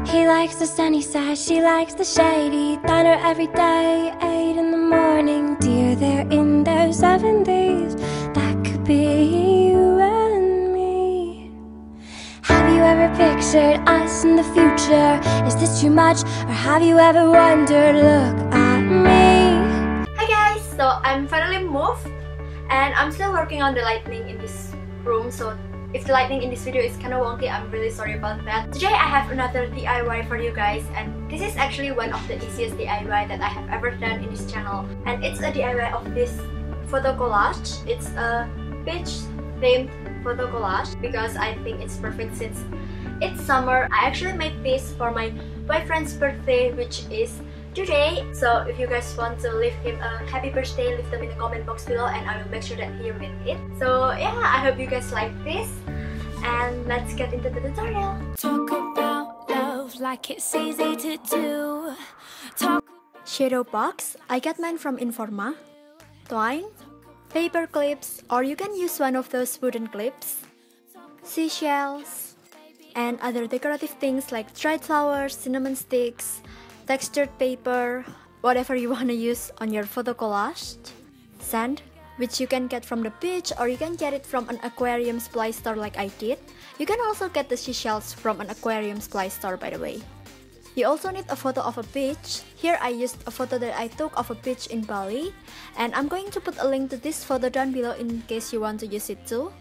He likes the sunny side, she likes the shady. Thunder every day, 8 in the morning. Dear, they're in their 70s. That could be you and me. Have you ever pictured us in the future? Is this too much, or have you ever wondered? Look at me. Hi guys, so I'm finally moved and I'm still working on the lighting in this room, so if the lighting in this video is kind of wonky, I'm really sorry about that. Today I have another DIY for you guys, and this is actually one of the easiest DIY that I have ever done in this channel. And it's a DIY of this photo collage. It's a beach themed photo collage because I think it's perfect since it's summer. I actually made this for my boyfriend's birthday, which is today. So if you guys want to leave him a happy birthday, leave them in the comment box below and I will make sure that he read it. So yeah, I hope you guys like this, and let's get into the tutorial. Talk about love like it's easy to do. Shadow box, I got mine from Informa. Twine, paper clips, or you can use one of those wooden clips, seashells, and other decorative things like dried flowers, cinnamon sticks, textured paper, whatever you want to use on your photo collage. Sand, which you can get from the beach or you can get it from an aquarium supply store like I did. You can also get the seashells from an aquarium supply store, by the way. You also need a photo of a beach. Here I used a photo that I took of a beach in Bali, and I'm going to put a link to this photo down below in case you want to use it too.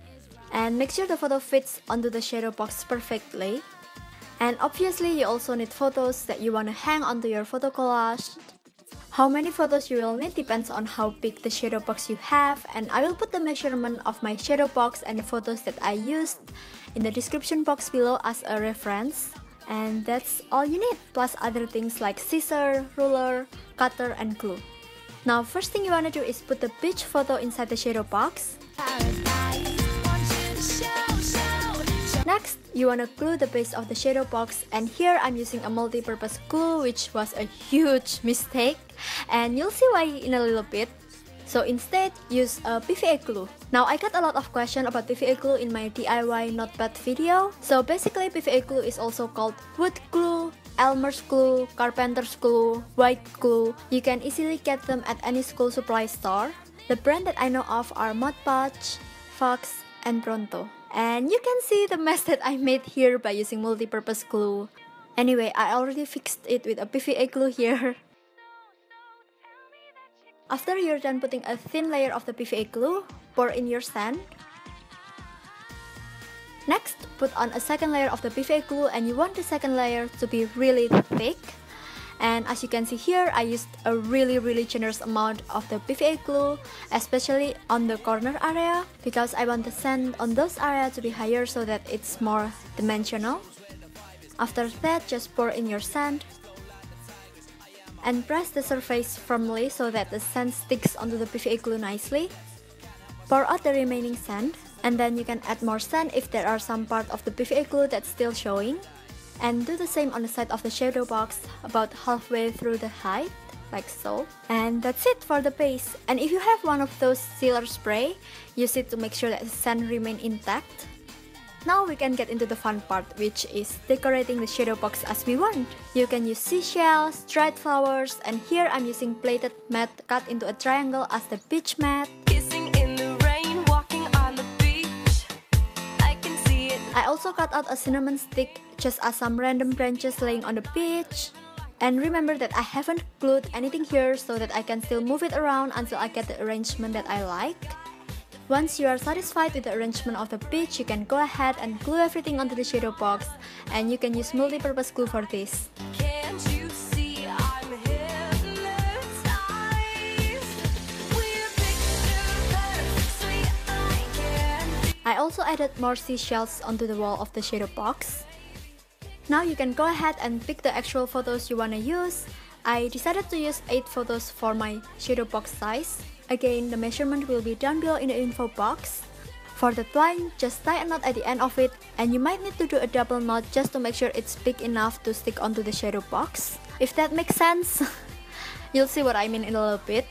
And make sure the photo fits onto the shadow box perfectly. And obviously you also need photos that you want to hang onto your photo collage. How many photos you will need depends on how big the shadow box you have, and I will put the measurement of my shadow box and the photos that I used in the description box below as a reference. And that's all you need, plus other things like scissor, ruler, cutter, and glue. Now first thing you want to do is put the beach photo inside the shadow box. Next, you want to glue the base of the shadow box, and here I'm using a multi-purpose glue, which was a huge mistake, and you'll see why in a little bit. So instead, use a PVA glue. Now I got a lot of questions about PVA glue in my DIY not bad video. So basically PVA glue is also called wood glue, Elmer's glue, carpenter's glue, white glue. You can easily get them at any school supply store. The brand that I know of are Mod Podge, Fox, and Pronto. And you can see the mess that I made here by using multi-purpose glue. Anyway, I already fixed it with a PVA glue here. After you're done putting a thin layer of the PVA glue, pour in your sand. Next, put on a second layer of the PVA glue, and you want the second layer to be really thick. And as you can see here, I used a really generous amount of the PVA glue, especially on the corner area, because I want the sand on those areas to be higher so that it's more dimensional. After that, just pour in your sand and press the surface firmly so that the sand sticks onto the PVA glue nicely. Pour out the remaining sand, and then you can add more sand if there are some part of the PVA glue that's still showing. And do the same on the side of the shadow box, about halfway through the height, like so. And that's it for the base. And if you have one of those sealer spray, use it to make sure that the sand remain intact. Now we can get into the fun part, which is decorating the shadow box as we want. You can use seashells, dried flowers, and here I'm using plated mat cut into a triangle as the beach mat. I also cut out a cinnamon stick just as some random branches laying on the beach. And remember that I haven't glued anything here so that I can still move it around until I get the arrangement that I like. Once you are satisfied with the arrangement of the beach, you can go ahead and glue everything onto the shadow box, and you can use multi-purpose glue for this. I also added more seashells onto the wall of the shadow box. Now you can go ahead and pick the actual photos you want to use. I decided to use 8 photos for my shadow box size. Again, the measurement will be down below in the info box. For the twine, just tie a knot at the end of it, and you might need to do a double knot just to make sure it's big enough to stick onto the shadow box. If that makes sense, you'll see what I mean in a little bit.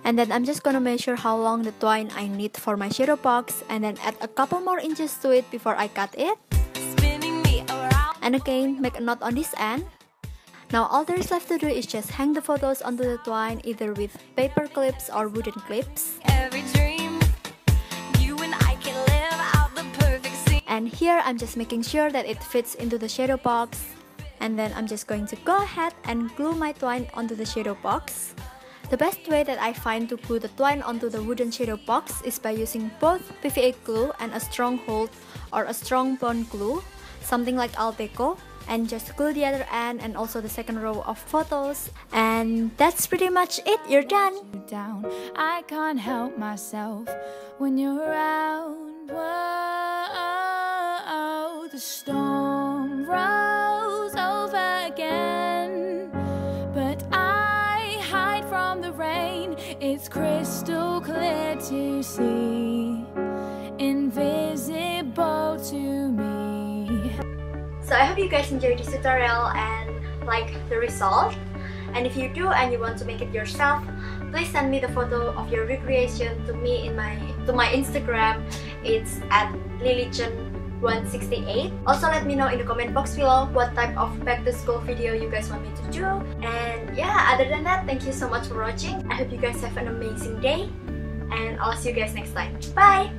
And then I'm just gonna measure how long the twine I need for my shadow box, and then add a couple more inches to it before I cut it. And again, make a knot on this end. Now all there is left to do is just hang the photos onto the twine either with paper clips or wooden clips. Every dream, you and I can live out the perfect scene. And here I'm just making sure that it fits into the shadow box. And then I'm just going to go ahead and glue my twine onto the shadow box. The best way that I find to glue the twine onto the wooden shadow box is by using both PVA glue and a strong hold or a strong bond glue, something like Alteco, and just glue the other end and also the second row of photos. And that's pretty much it, you're done! I can't help myself when you're around. Whoa, the storm rolls over again, but I hide from the rain. It's crystal clear to see, invisible to me. So I hope you guys enjoyed this tutorial and like the result. And if you do and you want to make it yourself, please send me the photo of your recreation to me to my Instagram. It's at lilychen168. Also let me know in the comment box below what type of back to school video you guys want me to do. And yeah, other than that, thank you so much for watching. I hope you guys have an amazing day, and I'll see you guys next time. Bye!